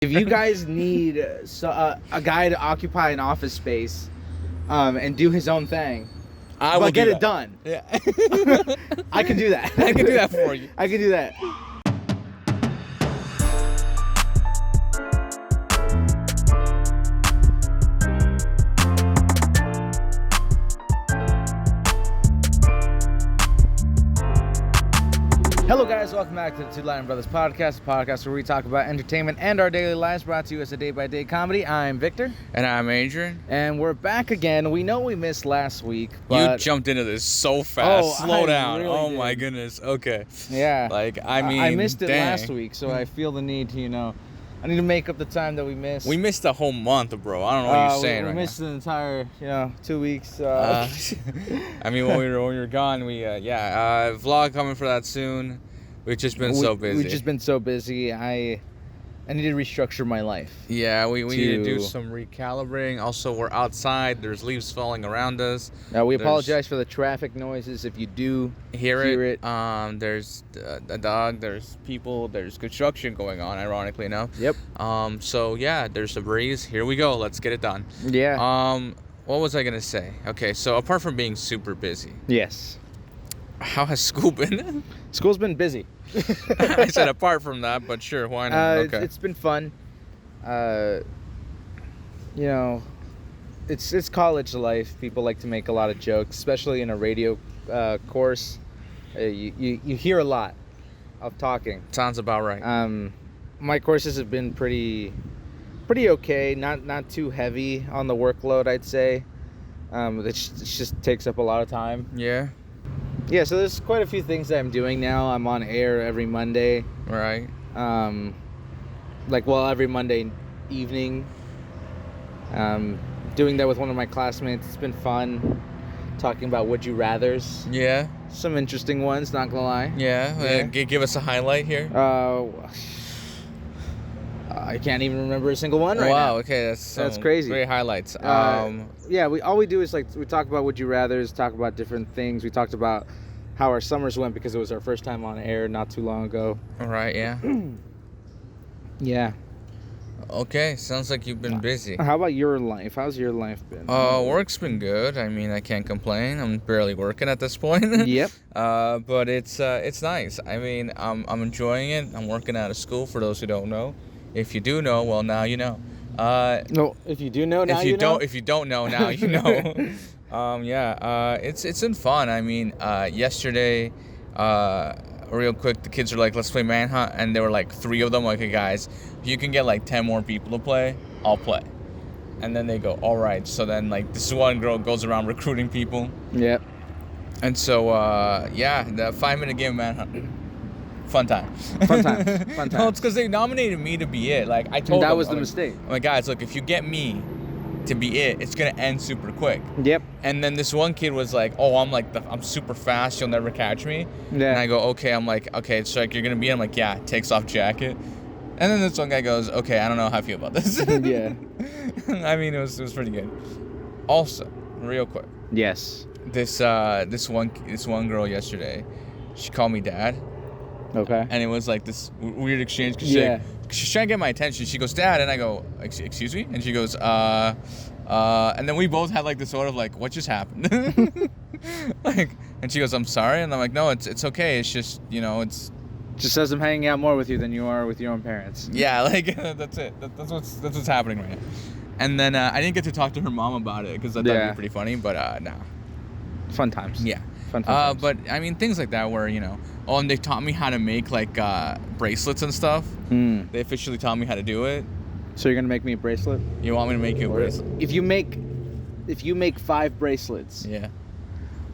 If you guys need a guy to occupy an office space and do his own thing, but get it done. Yeah. I can do that. I can do that for you. I can do that. Hello guys, welcome back to the Two Lion Brothers podcast, a podcast where we talk about entertainment and our daily lives, brought to you as a day-by-day comedy. I'm Victor. And I'm Adrian. And we're back again. We know we missed last week, but... You jumped into this so fast. Slow down. Really my goodness. Okay. Yeah. I missed it dang. last week, so I feel the need to, I need to make up the time that we missed. We missed a whole month, bro. I don't know what you're saying we right missed an entire, 2 weeks. I mean, when we were gone, vlog coming for that soon. We've just been so busy. We've just been so busy. I need to restructure my life. Yeah, we need to do some recalibrating. Also, we're outside. There's leaves falling around us. We apologize for the traffic noises if you do hear it. There's a dog. There's people. There's construction going on, ironically enough. Yep. So, yeah, there's a breeze. Here we go. Let's get it done. Yeah. What was I going to say? Okay, so apart from being super busy. Yes. How has school been? School's been busy. I said apart from that, but sure, why not? Okay. It's been fun. It's college life. People like to make a lot of jokes, especially in a radio course. You hear a lot of talking. Sounds about right. My courses have been pretty okay. Not too heavy on the workload, I'd say. It just takes up a lot of time. Yeah. Yeah, so there's quite a few things that I'm doing now. I'm on air every Monday. Right. Every Monday evening. Doing that with one of my classmates. It's been fun. Talking about Would You Rathers. Yeah. Some interesting ones, not gonna lie. Yeah. Give us a highlight here. I can't even remember a single one right now. Wow, okay, that's crazy. Great highlights. All we do is we talk about Would You Rathers, talk about different things. We talked about how our summers went because it was our first time on air not too long ago. All right, yeah. Yeah. Okay, sounds like you've been busy. How about your life? How's your life been? Work's been good. I mean, I can't complain. I'm barely working at this point. Yep. But it's nice. I mean, I'm enjoying it. I'm working out of school, for those who don't know. If you do know, well, now you know. No, if you do know, now you know. If you don't know, now you know. It's been fun. I mean, yesterday, real quick, the kids were like, let's play Manhunt, and there were like 3 of them. Like, hey guys, if you can get like 10 more people to play, I'll play. And then they go, all right. So then this one girl goes around recruiting people. Yep. And so the 5-minute game of Manhunt. Fun time. Well, it's because they nominated me to be it. Like, I told them. That was the mistake. I'm like, guys, look, if you get me to be it, it's going to end super quick. Yep. And then this one kid was like, oh, I'm super fast. You'll never catch me. Yeah. And I go, okay. I'm like, okay, so like, you're going to be it? I'm like, yeah. Takes off jacket. And then this one guy goes, okay, I don't know how I feel about this. Yeah. I mean, it was pretty good. Also, real quick. Yes. This one girl yesterday, she called me dad. Okay. And it was like this weird exchange because she's trying to get my attention. She goes, Dad, and I go, excuse me? And she goes, and then we both had like this sort of like, what just happened? And she goes, I'm sorry. And I'm like, no, it's okay. It's just, it's just says I'm hanging out more with you than you are with your own parents. Yeah, like that's it. That's what's happening right now. And then I didn't get to talk to her mom about it because I thought it'd be pretty funny, but nah. Fun times. Yeah. Fun times. But I mean, things like that where, and they taught me how to make like bracelets and stuff. They officially taught me how to do it. So you're gonna make me a bracelet? You want me to make you a bracelet? If you make 5 bracelets, yeah,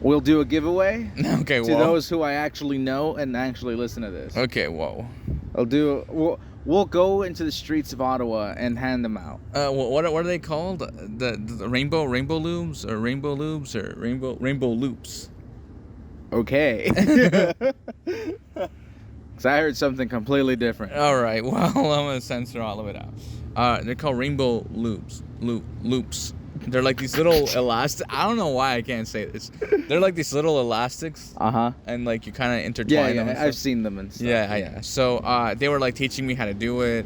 we'll do a giveaway. Okay, to those who I actually know and actually listen to this. Okay, whoa. We'll go into the streets of Ottawa and hand them out. What are they called? The rainbow loops or rainbow loops? Okay. Because I heard something completely different. All right. Well, I'm going to censor all of it out. They're called rainbow loops. They're like these little elastic. I don't know why I can't say this. They're like these little elastics. And like you kind of intertwine them. Yeah, I've seen them and stuff. Yeah. So they were like teaching me how to do it.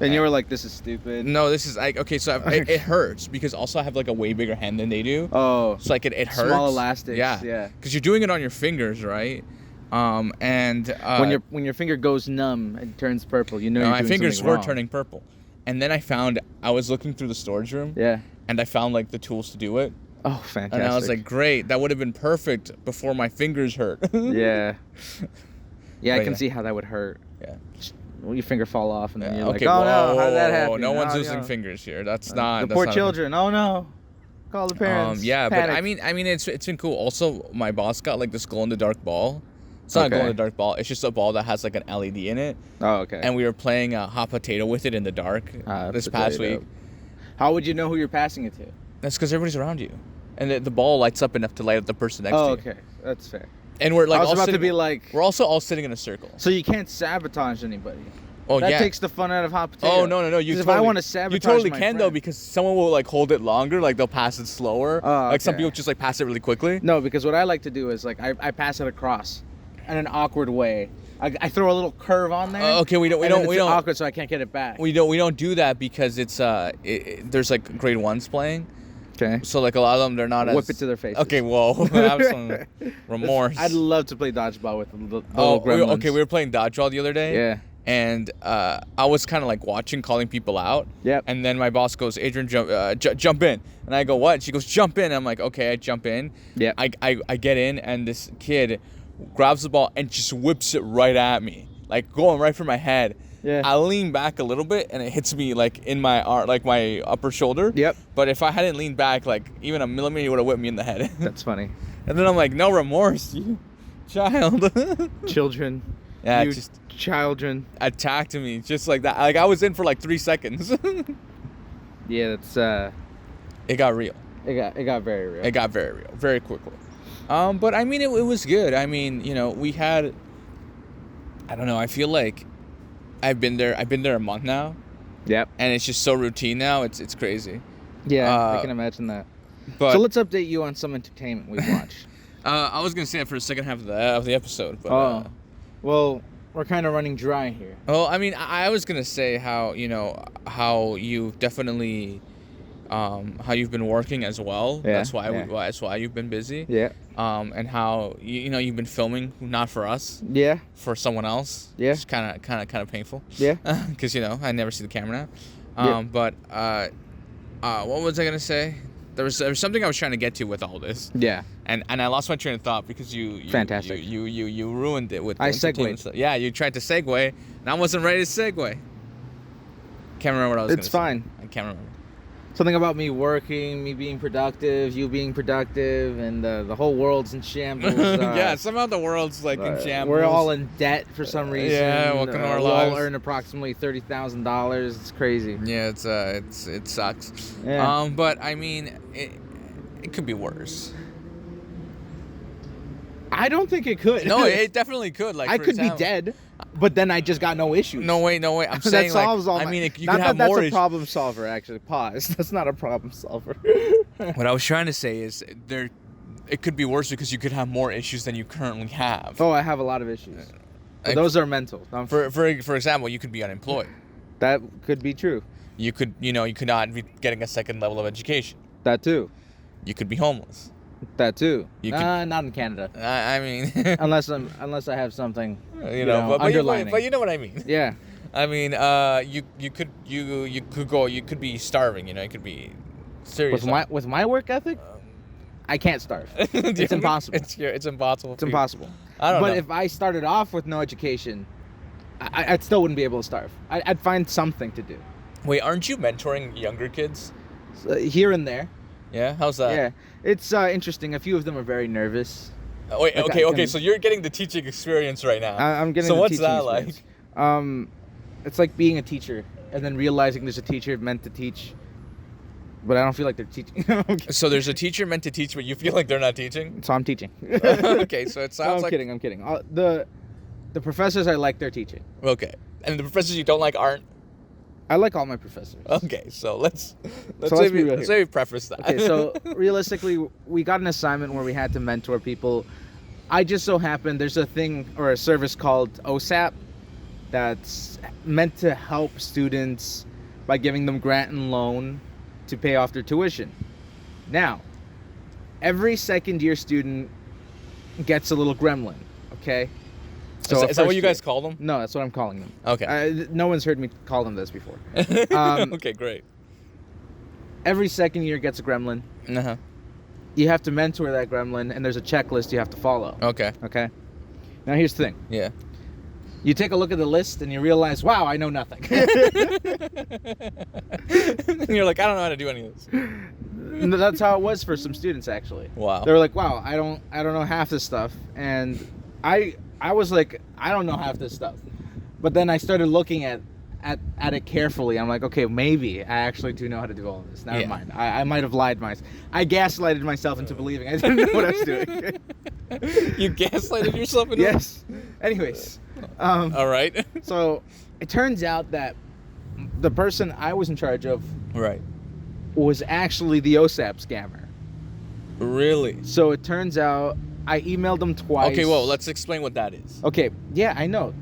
And you were like, this is stupid. No, this is like, okay, so it hurts because also I have like a way bigger hand than they do. Oh. So like it hurts. Small elastics. Yeah. Yeah. Because you're doing it on your fingers, right? And when your finger goes numb and turns purple, you know no, you're my doing fingers something were wrong. turning purple. And then I was looking through the storage room. Yeah. And I found like the tools to do it. Oh, fantastic. And I was like, great, that would have been perfect before my fingers hurt. Yeah. Yeah, I can yeah. see how that would hurt. Yeah. Well, your finger fall off and then you're okay, like, oh whoa, no, how did that happen? No one's Oh, losing no. fingers here. That's not the that's poor not children. Oh no. Call the parents. Yeah, Panic. but I mean it's been cool. Also, my boss got like this glow in the dark ball. It's not a glow in the dark ball. It's just a ball that has like an LED in it. Oh, okay. And we were playing hot potato with it in the dark this past week. How would you know who you're passing it to? That's because everybody's around you, and the ball lights up enough to light up the person next to you. Oh, okay, that's fair. And we're like I was all about sitting, to be like, we're also all sitting in a circle. so you can't sabotage anybody. Oh that yeah. takes the fun out of hot potato. Oh no. You if totally, I want to sabotage you totally my can friend, though, because someone will like hold it longer, like they'll pass it slower. Oh, Like some okay. people just like pass it really quickly. No, because what I like to do is like I pass it across, in an awkward way. I throw a little curve on there. Okay, we don't awkward, so I can't get it back. We don't do that because it's there's like grade ones playing. Okay. So like a lot of them, they're not Whip it to their faces. Okay, whoa, have some remorse. I'd love to play dodgeball with the little gremlins. Okay, we were playing dodgeball the other day. Yeah. And I was kind of like watching, calling people out. Yep. And then my boss goes, Adrian, jump in. And I go, what? She goes, jump in. I'm like, okay, I jump in. Yeah. I get in, and this kid grabs the ball and just whips it right at me, like going right for my head. Yeah. I lean back a little bit, and it hits me like in my arm, like my upper shoulder. Yep. But if I hadn't leaned back like even a millimeter, it would have whipped me in the head. That's funny. And then I'm like, no remorse, you child. Children. Yeah, You just children. attacked me just like that. Like I was in for like 3 seconds. Yeah, that's It got real. it got very real. It got very real, very quickly. But I mean, it was good. I mean, you know, we had. I don't know. I feel like I've been there a month now, Yep. and it's just so routine now. It's crazy. Yeah, I can imagine that. But So let's update you on some entertainment we've watched. I was gonna say it for the second half of the episode, but. Well, we're kind of running dry here. Well, I mean, I was gonna say how you've definitely, how you've been working as well. Yeah, That's why yeah. that's why you've been busy. Yeah. And how you've been filming not for us, Yeah. for someone else. Yeah. It's kind of painful. Yeah. Because I never see the camera now. Yeah. But what was I gonna say? There was something I was trying to get to with all this. Yeah. And I lost my train of thought because you Fantastic. You ruined it with the I entertainment segued. stuff. Yeah, you tried to segue, and I wasn't ready to segue. Can't remember what I was It's gonna fine. say. I can't remember. Something about me working, me being productive, you being productive, and the whole world's in shambles. Yeah, somehow the world's like in shambles. We're all in debt for some reason. Yeah, welcome to our we lives. all earn approximately $30,000. It's crazy. Yeah, it sucks. Yeah. But I mean, it could be worse. I don't think it could. No, it definitely could. Like I for could example- be dead, but then I just got no issues. No way. I'm That saying solves all I my- mean, you Not could that have that's more a issues. problem solver. Actually, pause. That's not a problem solver. What I was trying to say is it could be worse because you could have more issues than you currently have. Oh, I have a lot of issues. But Like, those are mental. For example, you could be unemployed. That could be true. You could not be getting a second level of education. That too. You could be homeless. That too. You could- Not in Canada. I mean, unless I have something. but you know underlining. but you know what I mean. Yeah. I mean, you could be starving. It could be serious. With my work ethic, I can't starve. It's impossible. It's impossible. It's impossible. I don't know. But if I started off with no education, I still wouldn't be able to starve. I'd find something to do. Wait, aren't you mentoring younger kids? So, here and there. Yeah, how's that? Yeah. It's interesting. A few of them are very nervous. Wait, Like, okay. So you're getting the teaching experience right now. I'm getting. So the what's teaching that experience. It's like being a teacher and then realizing there's a teacher meant to teach, but I don't feel like they're teaching. So there's a teacher meant to teach, but you feel like they're not teaching? So I'm teaching. Okay, so it sounds I'm kidding. I'm kidding. The professors I like their teaching. Okay. And the professors you don't like aren't? I like all my professors. Okay, so let's be real let's maybe preface that. Okay, so realistically, we got an assignment where we had to mentor people. I just so happened there's a thing or a service called OSAP, that's meant to help students by giving them grant and loan to pay off their tuition. Now, every second year student gets a little gremlin, okay? So is that what you guys call them? No, that's what I'm calling them. Okay. No one's heard me call them this before. Okay, great. Every second year gets a gremlin. Uh-huh. You have to mentor that gremlin, and there's a checklist you have to follow. Okay. Okay? Now, here's the thing. Yeah. You take a look at the list, and you realize, wow, I know nothing. And you're like, I don't know how to do any of this. That's how it was for some students, actually. Wow. They were like, wow, I don't know half this stuff. And I was like, I don't know half this stuff. But then I started looking at it carefully. I'm like, okay, maybe I actually do know how to do all of this. Never mind. I might have lied myself. I gaslighted myself into believing I didn't know what I was doing. You gaslighted yourself into Yes. Anyways. All right. So it turns out that the person I was in charge of Right. was actually the OSAP scammer. Really? So it turns out I emailed them twice. Okay, well, let's explain what that is. Okay, yeah, I know.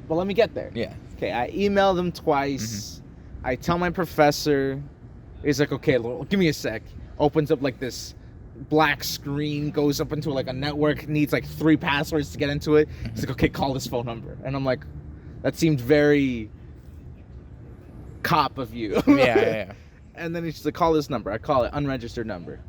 Well, let me get there. Yeah. Okay, I emailed him twice. I tell my professor. He's like, okay, give me a sec. Opens up like this black screen, goes up into like a network, needs like 3 passwords to get into it. He's like, okay, call this phone number. And I'm like, that seemed very cop of you. Yeah. And then he's just like, call this number. I call it unregistered number.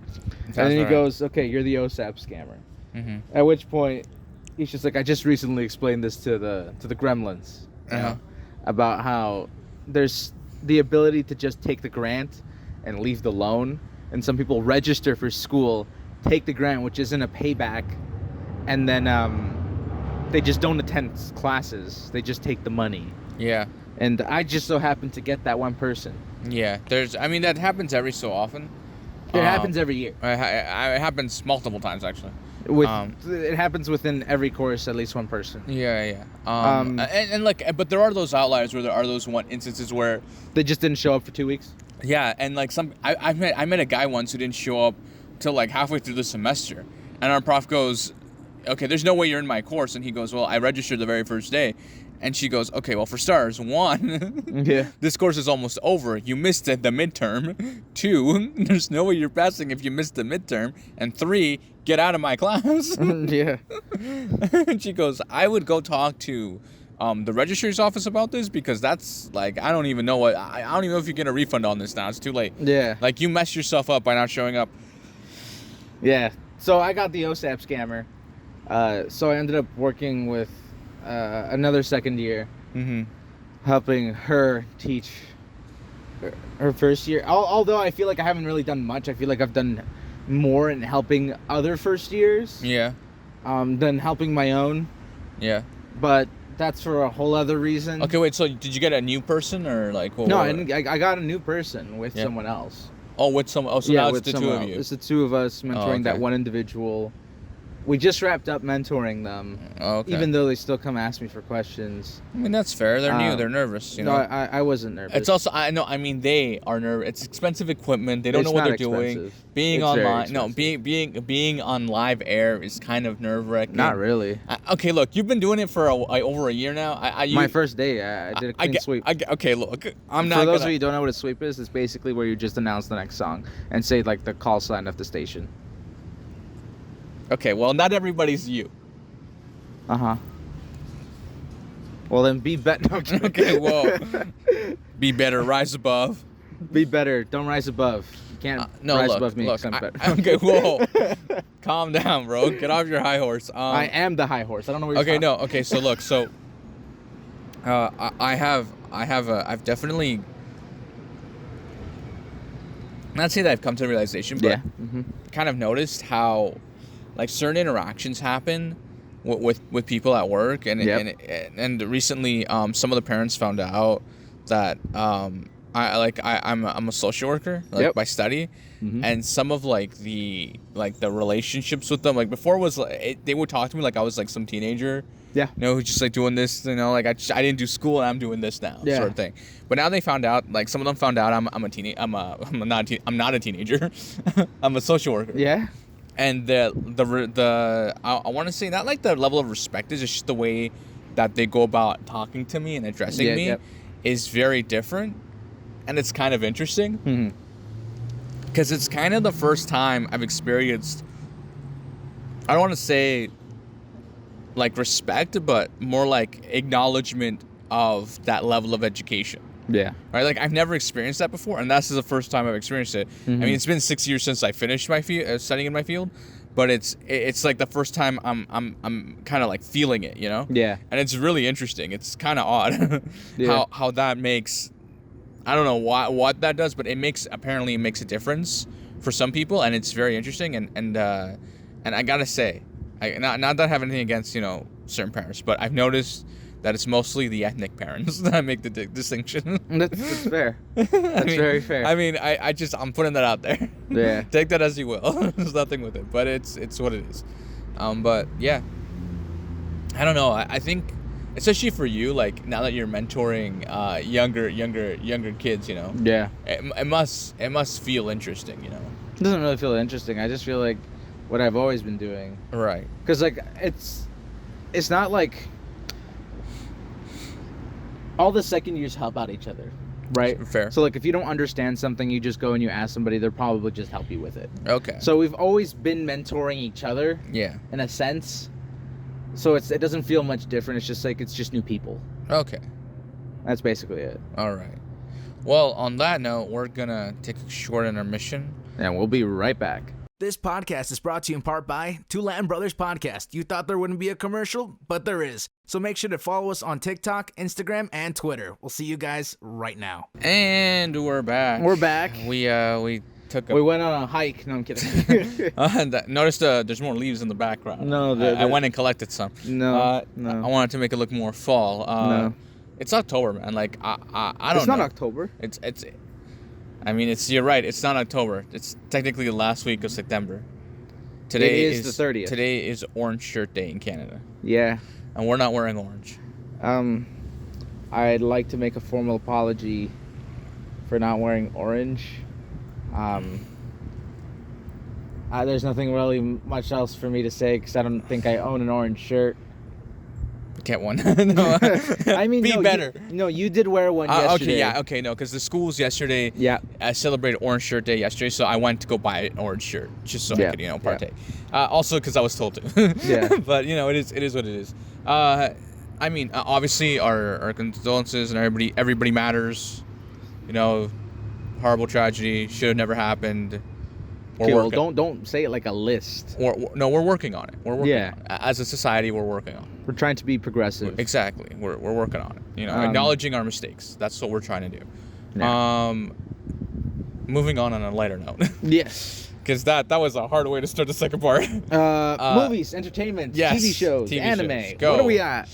Sounds And then he right. goes, okay, you're the OSAP scammer. Mm-hmm. At which point, he's just like, I just recently explained this to the gremlins, you know, about how there's the ability to just take the grant and leave the loan. And some people register for school, take the grant, which isn't a payback, and then they just don't attend classes. They just take the money. Yeah. And I just so happen to get that one person. Yeah. That happens every so often. It happens every year. It happens multiple times, actually. It happens within every course, at least one person. Yeah. But there are those outliers where there are those one instances where They just didn't show up for 2 weeks. Yeah, and like I met a guy once who didn't show up till like halfway through the semester, and our prof goes, "Okay, there's no way you're in my course," and he goes, "Well, I registered the very first day," and she goes, "Okay, well, for starters, 1, Yeah. this course is almost over. You missed the midterm. 2, there's no way you're passing if you missed the midterm, and 3, get out of my class." Yeah. And she goes, "I would go talk to the registrar's office about this, because that's like, I don't even know if you get a refund on this now. It's too late. Yeah. Like, you messed yourself up by not showing up." Yeah. So I got the OSAP scammer. So I ended up working with another second year, helping her teach her first year. Although I feel like I haven't really done much. I feel like I've done more in helping other first years Yeah. than helping my own. Yeah. But that's for a whole other reason. Okay, wait, so did you get a new person, or like... No, I didn't. I got a new person with Yeah. someone else. Oh, with someone... Oh, so now it's the two of you. It's the two of us mentoring that okay. one individual. We just wrapped up mentoring them. Oh, okay. Even though they still come ask me for questions. I mean, that's fair. They're new. They're nervous, you know? No, I wasn't nervous. It's also... they are nervous. It's expensive equipment. They don't It's know what not they're doing. expensive. Being It's very online... No, expensive. being on live air is kind of nerve-wracking. Not really. Okay, look, you've been doing it for over a year now. My first day, I did a clean sweep. Okay, look, I'm not For those gonna... of you who don't know what a sweep is, it's basically where you just announce the next song and say like the call sign of the station. Okay, well, not everybody's you. Well, then be better. Okay, whoa. Be better, rise above. Be better. Don't rise above. You can't rise above me. Look, 'Cause I'm better. okay, whoa. Calm down, bro. Get off your high horse. I am the high horse. I don't know where you're Okay, no. Okay, so look, I've definitely, not say that I've come to the realization, but kind of noticed how like certain interactions happen with people at work, and recently some of the parents found out that I'm a social worker by study, and some of the relationships with them, like before was like they would talk to me like I was like some teenager, who's just like doing this, like I didn't do school and I'm doing this now, sort of thing. But now they found out, like some of them found out I'm not a teenager. I'm a social worker. Yeah. And the I want to say not like the level of respect is, it's just the way that they go about talking to me and addressing me is very different, and it's kind of interesting because it's kind of the first time I've experienced, I don't want to say like respect, but more like acknowledgement of that level of education. Yeah. Right. Like I've never experienced that before, and that's the first time I've experienced it. I mean, it's been 6 years since I finished my studying in my field, but it's like the first time I'm kind of like feeling it, you know? Yeah. And it's really interesting. It's kind of odd how that makes. I don't know what that does, but it makes a difference for some people, and it's very interesting. And I gotta say, not that I have anything against certain parents, but I've noticed that it's mostly the ethnic parents that make the distinction. That's fair. That's very fair. I mean, I'm putting that out there. Yeah. Take that as you will. There's nothing with it, but it's what it is. But yeah, I don't know. I think, especially for you, like now that you're mentoring younger kids, Yeah. it must feel interesting, It doesn't really feel interesting. I just feel like what I've always been doing. Right. Because like it's not like all the second years help out each other, right? Fair. So like if you don't understand something, you just go and you ask somebody, they'll probably just help you with it. Okay. So we've always been mentoring each other. Yeah. In a sense. So it doesn't feel much different. It's just like it's just new people. Okay. That's basically it. All right. Well, on that note, we're gonna take a short intermission. And we'll be right back. This podcast is brought to you in part by Two Latin Brothers Podcast. You thought there wouldn't be a commercial, but there is. So make sure to follow us on TikTok, Instagram, and Twitter. We'll see you guys right now. And we're back. We're back. We took we went on a hike. No, I'm kidding. Noticed there's more leaves in the background. No, I went and collected some. No. I wanted to make it look more fall. No. It's October, man. Like I don't know. It's not October. You're right. It's not October. It's technically the last week of September. Today is the 30th. Today is Orange Shirt Day in Canada. Yeah. And we're not wearing orange. I'd like to make a formal apology for not wearing orange. There's nothing really much else for me to say because I don't think I own an orange shirt. Get one. No. I mean, be better. You did wear one yesterday. Okay, no, because the schools yesterday celebrated Orange Shirt Day yesterday, so I went to go buy an orange shirt just so I could, partake. Also, because I was told to. Yeah. But it is what it is. I mean, obviously, our condolences and everybody matters. Horrible tragedy should have never happened. Okay, well, don't say it like a list. We're working on it. We're working on it. As a society, we're working on it. We're trying to be progressive. Exactly. We're working on it. Acknowledging our mistakes. That's what we're trying to do. Yeah. Moving on a lighter note. Yes. Because that was a hard way to start the second part. Movies, entertainment, TV shows, anime. Go. What are we at?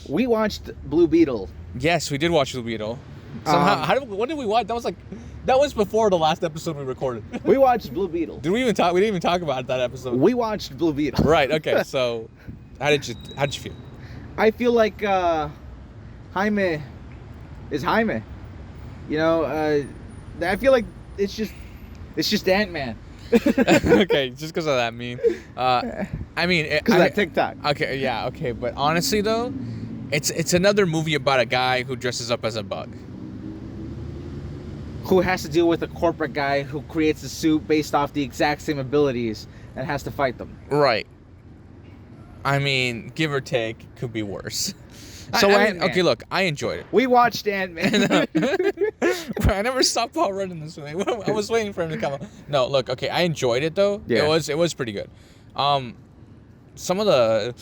We watched Blue Beetle. Yes, we did watch Blue Beetle. Somehow, what did we watch? That was before the last episode we recorded. We watched Blue Beetle. Did we even talk? We didn't even talk about that episode. We watched Blue Beetle. Right. Okay. So, how did you feel? I feel like Jaime is Jaime. I feel like it's just Ant-Man. Okay, just because of that meme. I mean, because of that TikTok. Okay. Yeah. Okay. But honestly, though, it's another movie about a guy who dresses up as a bug. Who has to deal with a corporate guy who creates a suit based off the exact same abilities and has to fight them. Right. I mean, give or take, could be worse. So okay, look, I enjoyed it. We watched Ant-Man. I never stopped Paul running this way. I was waiting for him to come up. No, look, okay, I enjoyed it though. Yeah. It was pretty good. Some of the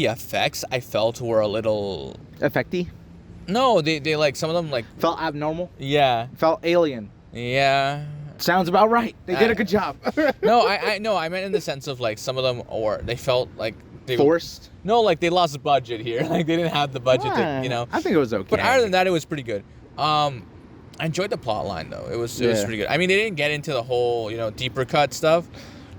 effects I felt were a little effecty. No, they like some of them like felt abnormal. Yeah. Felt alien. Yeah. Sounds about right. They did a good job. No, I meant in the sense of like some of them, or they felt like they forced. No, like they lost the budget here. Like they didn't have the budget to, I think it was okay. But other than that, it was pretty good. I enjoyed the plot line though. It was pretty good. I mean, they didn't get into the whole deeper cut stuff.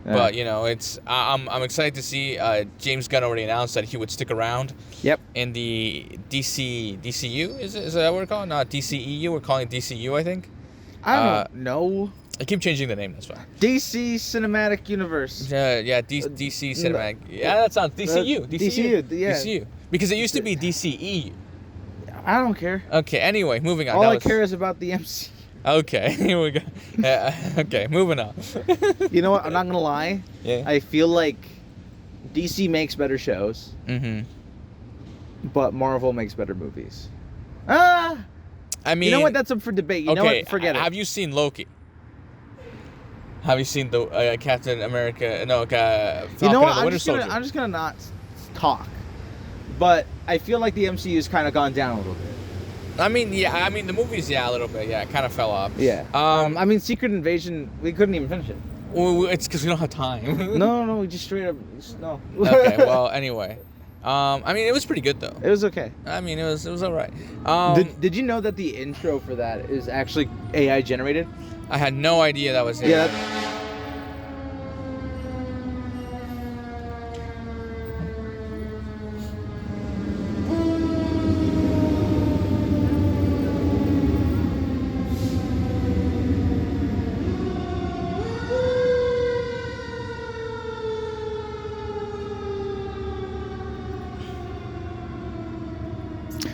But it's I'm excited to see James Gunn already announced that he would stick around. Yep. In the DCU is that what we're calling? Not DCEU. We're calling it DCU, I think. I don't know. I keep changing the name. That's fine. DC Cinematic Universe. DC Cinematic. Yeah, that sounds DCU. DCU. Yeah. DCU. Because it used to be DCE. I don't care. Okay, anyway, moving on. All I care is about the MC. Okay, here we go. Okay, moving on. You know what? I'm not going to lie. Yeah. I feel like DC makes better shows, but Marvel makes better movies. I mean... You know what? That's up for debate. You know what? Forget it. Have you seen Loki? Have you seen the Captain America? No, Falcon you know what? and the Winter Soldier? I'm just gonna not talk. But I feel like the MCU's kind of gone down a little bit. I mean, the movies, a little bit. Yeah, it kind of fell off. Yeah. I mean, Secret Invasion, we couldn't even finish it. Well, it's because we don't have time. No, we just straight up, no. Okay, well, anyway. I mean, it was pretty good, though. It was okay. I mean, it was all right. Did you know that the intro for that is actually AI generated? I had no idea that was AI. Yeah.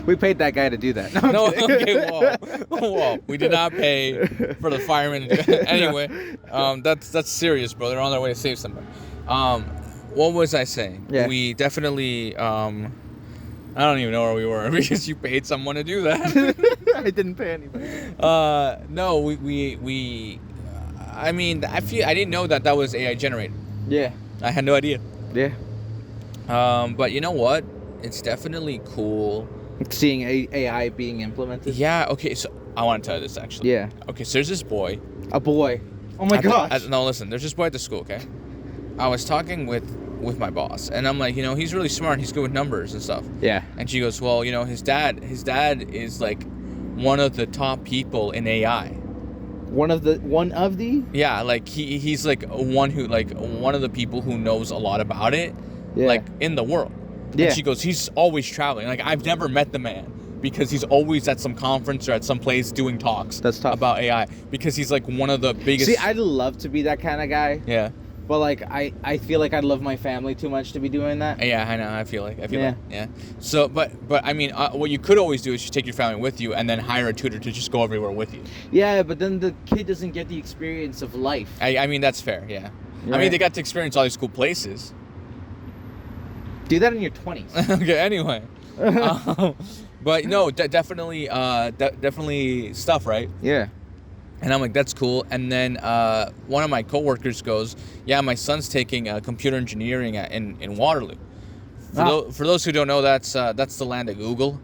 We paid that guy to do that. No, okay, whoa. We did not pay for the firemen to do it. Anyway, that's serious, bro. They're on their way to save somebody. What was I saying? Yeah. We definitely, I don't even know where we were because you paid someone to do that. I didn't pay anybody. No, we I mean, I didn't know that was AI generated. Yeah. I had no idea. Yeah. But you know what? It's definitely cool. Seeing AI being implemented. Yeah. Okay. So I want to tell you this actually. Yeah. Okay. So there's this boy. A boy. Oh my gosh. No, listen. There's this boy at the school. Okay. I was talking with my boss, and I'm like, he's really smart. He's good with numbers and stuff. Yeah. And she goes, well, his dad is like one of the top people in AI. One of the. Yeah. Like he's like one of the people who knows a lot about it. Yeah. Like in the world. Yeah. And she goes, he's always traveling. Like, I've never met the man because he's always at some conference or at some place doing talks about AI because he's like one of the biggest. See, I'd love to be that kind of guy. Yeah. But like, I feel like I love my family too much to be doing that. Yeah, I know. I feel like. Yeah. So, but I mean, what you could always do is just take your family with you and then hire a tutor to just go everywhere with you. Yeah, but then the kid doesn't get the experience of life. I mean, that's fair. Yeah. Right. I mean, they got to experience all these cool places. Do that in your 20s. Okay, anyway. But no, definitely stuff, right? Yeah. And I'm like, that's cool. And then one of my coworkers goes, yeah, my son's taking computer engineering in Waterloo. For those who don't know, that's the land of Google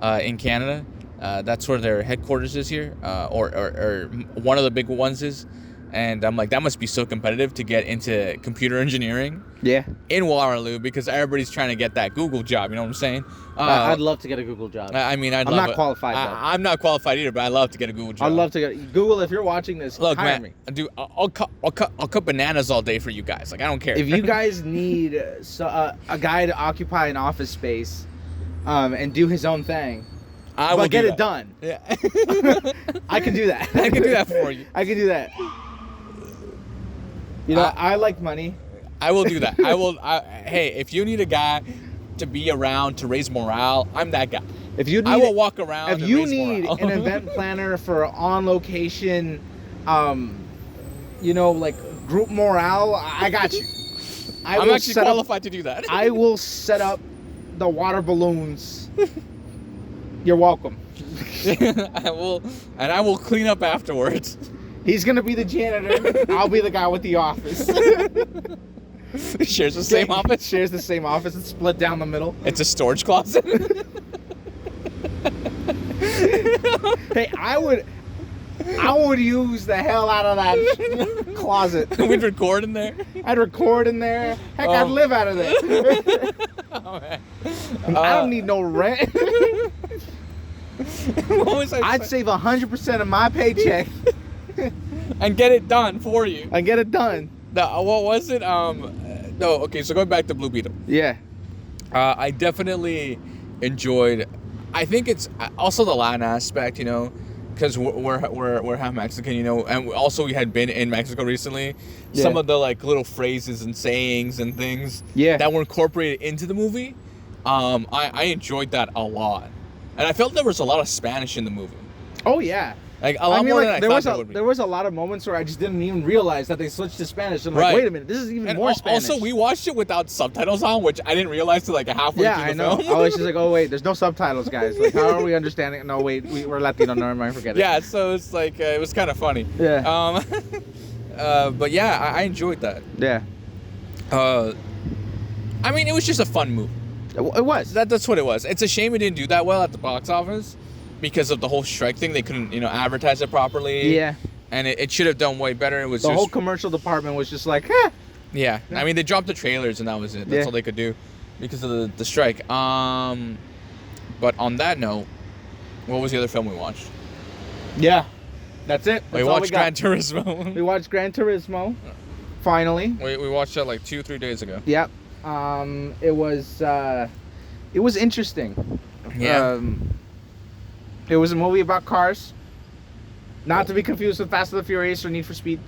in Canada. That's where their headquarters is here, or one of the big ones is. And I'm like, that must be so competitive to get into computer engineering. Yeah. In Waterloo, because everybody's trying to get that Google job. You know what I'm saying? I'd love to get a Google job. I mean, I'm not qualified. I'm not qualified either, but I'd love to get a Google job. I'd love to get Google. If you're watching this, hire me. Dude, I'll cut bananas all day for you guys. Like, I don't care. If you guys need a guy to occupy an office space, and do his own thing, I will get it done. Yeah. I can do that. I can do that for you. I can do that. I like money. I will do that. Hey, if you need a guy to be around to raise morale, I'm that guy. I will walk around. If you need an event planner for on location, like group morale, I got you. I'm actually qualified to do that. I will set up the water balloons. You're welcome. I will clean up afterwards. He's gonna be the janitor. I'll be the guy with the office. Shares the same office? Shares the same office. It's split down the middle. It's a storage closet. Hey, I would use the hell out of that closet. We'd record in there. I'd record in there. Heck, I'd live out of there. Oh, man. I don't need no rent. What was I'd save 100% of my paycheck. And get it done for you. And get it done. What was it? No, okay, so going back to Blue Beetle. Yeah. I definitely enjoyed, I think it's also the Latin aspect, because we're half Mexican, and also we had been in Mexico recently. Some of the like little phrases and sayings and things that were incorporated into the movie I enjoyed that a lot, and I felt there was a lot of Spanish in the movie. Oh yeah. Like a lot more than I thought there would be. There was a lot of moments where I just didn't even realize that they switched to Spanish. I'm like, Right. wait a minute, this is even more Spanish. Also, we watched it without subtitles on, which I didn't realize till like halfway yeah, through I the know. film. I was just like, oh wait, there's no subtitles, guys. Like, how are we understanding? No, wait, we're Latino. Never mind, forget it. Yeah, so it's like it was kind of funny. Yeah. But yeah, I enjoyed that. Yeah. I mean, it was just a fun movie. It was. That's what it was. It's a shame it didn't do that well at the box office because of the whole strike thing. They couldn't, advertise it properly. Yeah. And it should have done way better. It was The whole commercial department was just like, eh. Yeah. I mean, they dropped the trailers and that was it. That's all they could do because of the strike. But on that note, what was the other film we watched? Yeah. That's it. That's We all watched got. Gran Turismo. We watched Gran Turismo. Finally. We watched that like 2-3 days ago. Yep. It was interesting. Yeah. It was a movie about cars. Not to be confused with Fast and the Furious or Need for Speed.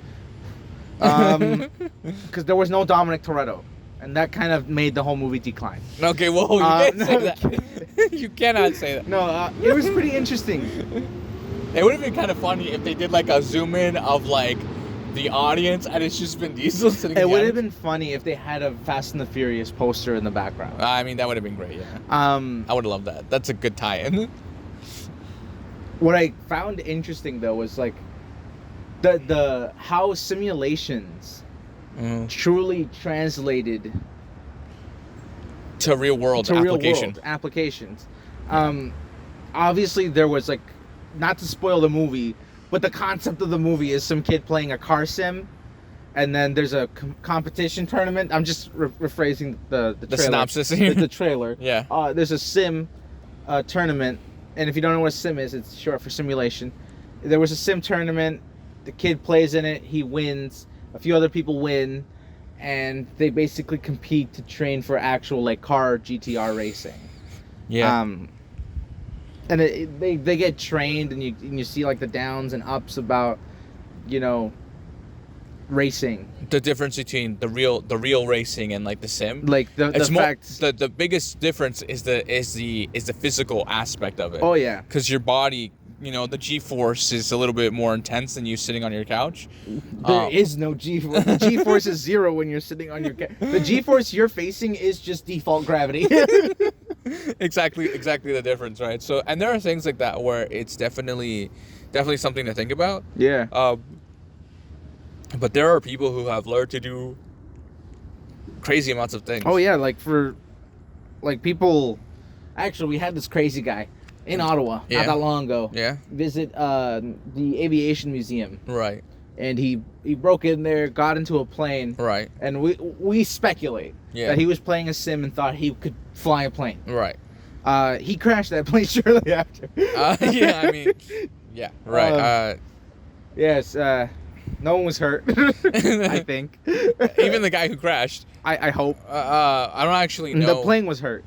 Because there was no Dominic Toretto. And that kind of made the whole movie decline. Okay, well, you can't say that. You cannot say that. No, it was pretty interesting. It would have been kind of funny if they did like a zoom in of like the audience and it's just Vin Diesel sitting. It would have been funny if they had a Fast and the Furious poster in the background. I mean, that would have been great. Yeah. I would have loved that. That's a good tie-in. What I found interesting though was like the how simulations truly translated to real world applications. Obviously there was like, not to spoil the movie, but the concept of the movie is some kid playing a car sim, and then there's a competition tournament. I'm just rephrasing the trailer. Synopsis. The trailer. Yeah. There's a sim tournament, and if you don't know what a sim is, it's short for simulation. There was a sim tournament. The kid plays in it. He wins. A few other people win, and they basically compete to train for actual like car GTR racing. Yeah. And they get trained, and you see like the downs and ups about, racing. The difference between the real racing and like the sim. Like the biggest difference is the physical aspect of it. Oh yeah. Because your body, the G-force is a little bit more intense than you sitting on your couch. There is no G-force. The G-force is 0 when you're sitting on your couch. The G-force you're facing is just default gravity. Exactly the difference, right? So, and there are things like that where it's definitely something to think about. Yeah. But there are people who have learned to do crazy amounts of things. Oh yeah, people. Actually, we had this crazy guy in Ottawa not that long ago. Yeah. Visit the aviation museum. Right. And he broke in there, got into a plane. Right. And we speculate that he was playing a sim and thought he could fly a plane. Right. He crashed that plane shortly after. Yeah, I mean, yeah, right. Yes. No one was hurt. I think. Even the guy who crashed. I hope. I don't actually know. The plane was hurt.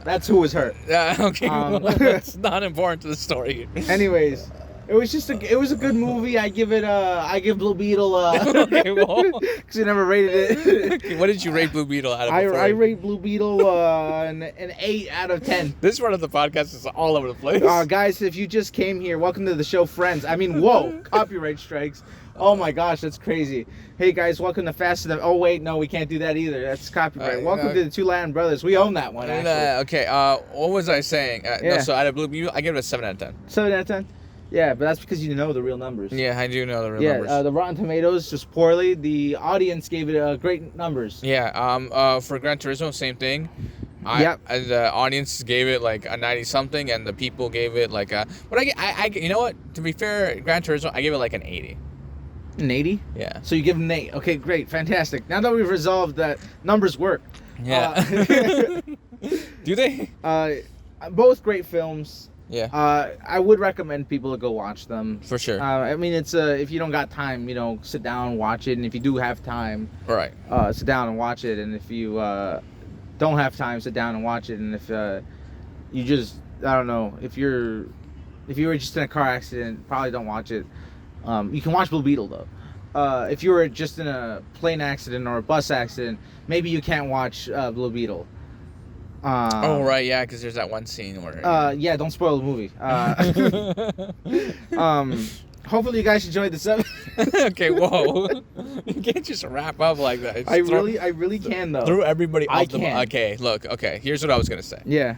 That's who was hurt. Okay. Well, that's not important to the story. Anyways, it was a good movie. I give Blue Beetle okay, well, because you never rated it. Okay, what did you rate Blue Beetle out of? I rate Blue Beetle an 8 out of 10. This part of the podcast is all over the place. Guys, if you just came here, welcome to the show, friends. I mean, whoa, copyright strikes. Oh my gosh, that's crazy. Hey guys, welcome to Fast and the... Oh wait, no, we can't do that either. That's copyright. Welcome to the Two Latin Brothers. We own that one, actually. Okay, what was I saying? No, so out of Blue Beetle, I give it a 7 out of 10. 7 out of 10? Yeah, but that's because you know the real numbers. Yeah, I do know the real numbers. Yeah, the Rotten Tomatoes, just poorly. The audience gave it great numbers. Yeah, for Gran Turismo, same thing. The audience gave it like a 90-something, and the people gave it like a... But I you know what? To be fair, Gran Turismo, I give it like an 80. An 80? Yeah. So you give them an 8. Okay, great. Fantastic. Now that we've resolved that numbers work. Yeah. Do they? Both great films. Yeah. I would recommend people to go watch them. For sure. I mean, it's if you don't got time, sit down and watch it. And if you do have time, right, sit down and watch it. And if you don't have time, sit down and watch it. And if you just, I don't know, if you were just in a car accident, probably don't watch it. You can watch Blue Beetle though. If you were just in a plane accident or a bus accident, maybe you can't watch Blue Beetle. Oh right, yeah, because there's that one scene where. Yeah, don't spoil the movie. Hopefully you guys enjoyed this episode. Okay, whoa! You can't just wrap up like that. I really can though. Threw everybody I off the. can. Okay, look. Okay, here's what I was gonna say. Yeah.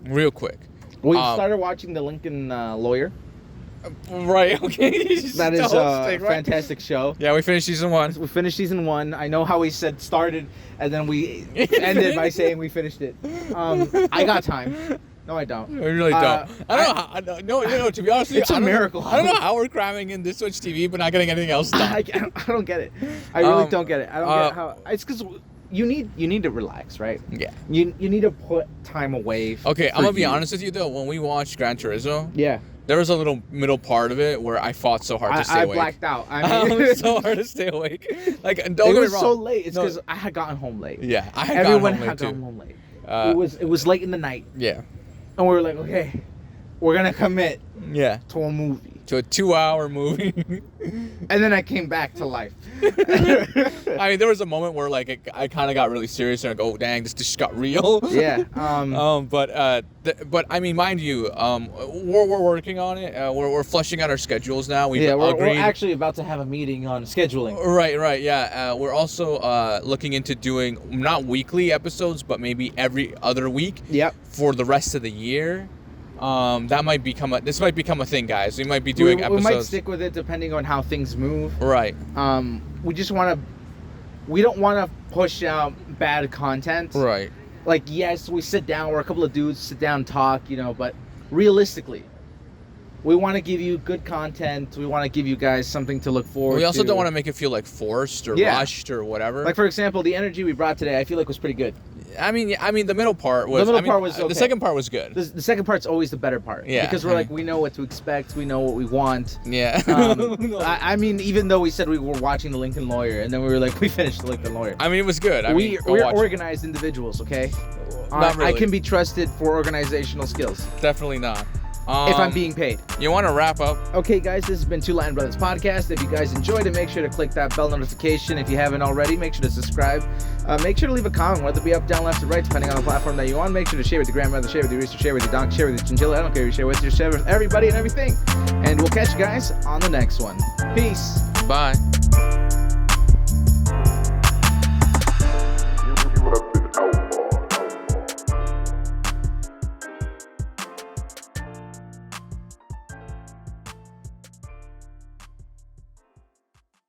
Real quick. We started watching The Lincoln Lawyer. Right. Okay. That is a fantastic show. Yeah, we finished season 1. We finished season 1. I know how we said started, and then we ended by saying we finished it. I got time. No, I don't. We really don't. I don't know how. No. To be honest with you, It's a miracle. I don't know how we're cramming in this much TV, but not getting anything else done. I don't get it. I really don't get it. I don't get how. It's because you need to relax, right? Yeah. You need to put time away. Okay, I'm gonna be honest with you though. When we watched Gran Turismo, Yeah. there was a little middle part of it where I fought so hard to stay awake. I blacked out. I mean, It was so hard to stay awake. Like, don't it get me was wrong. so late. It's because I had gotten home late. Yeah, I had Everyone gotten home had late gotten too. home late. It was late in the night, Yeah. and we were like, okay, we're gonna commit Yeah. to a movie. To a 2-hour movie. And then I came back to life. I mean, there was a moment where like I kind of got really serious and I go, oh, dang, this just got real. Yeah. But I mean, mind you, we're working on it. We're fleshing out our schedules now. We've We're agreed. actually about to have a meeting on scheduling. Right, yeah. We're also looking into doing not weekly episodes, but maybe every other week. Yep. For the rest of the year. This might become a thing, guys. We might be doing episodes. We might stick with it depending on how things move. Right. We don't want to push out bad content. Right. Like, yes, we sit down, we're a couple of dudes, sit down, talk, but realistically, we want to give you good content. We want to give you guys something to look forward to. We also don't want to make it feel like forced or rushed or whatever. Like, for example, the energy we brought today, I feel like was pretty good. I mean, the middle part was. Okay. The second part was good. The second part's always the better part. Yeah. Because we're like, we know what to expect. We know what we want. Yeah. I mean, even though we said we were watching The Lincoln Lawyer, and then we were like, we finished The Lincoln Lawyer. I mean, it was good. We're organized individuals, okay? Not really. I can be trusted for organizational skills. Definitely not. If I'm being paid. You want to wrap up? Okay, guys, this has been Two Latin Brothers Podcast. If you guys enjoyed it, make sure to click that bell notification. If you haven't already, make sure to subscribe. Make sure to leave a comment, whether it be up, down, left, or right, depending on the platform that you're on. Make sure to share with your grandmother, share with your rooster, share with your dog, share with your chinchilla. I don't care if you share with your, share with everybody and everything. And we'll catch you guys on the next one. Peace. Bye.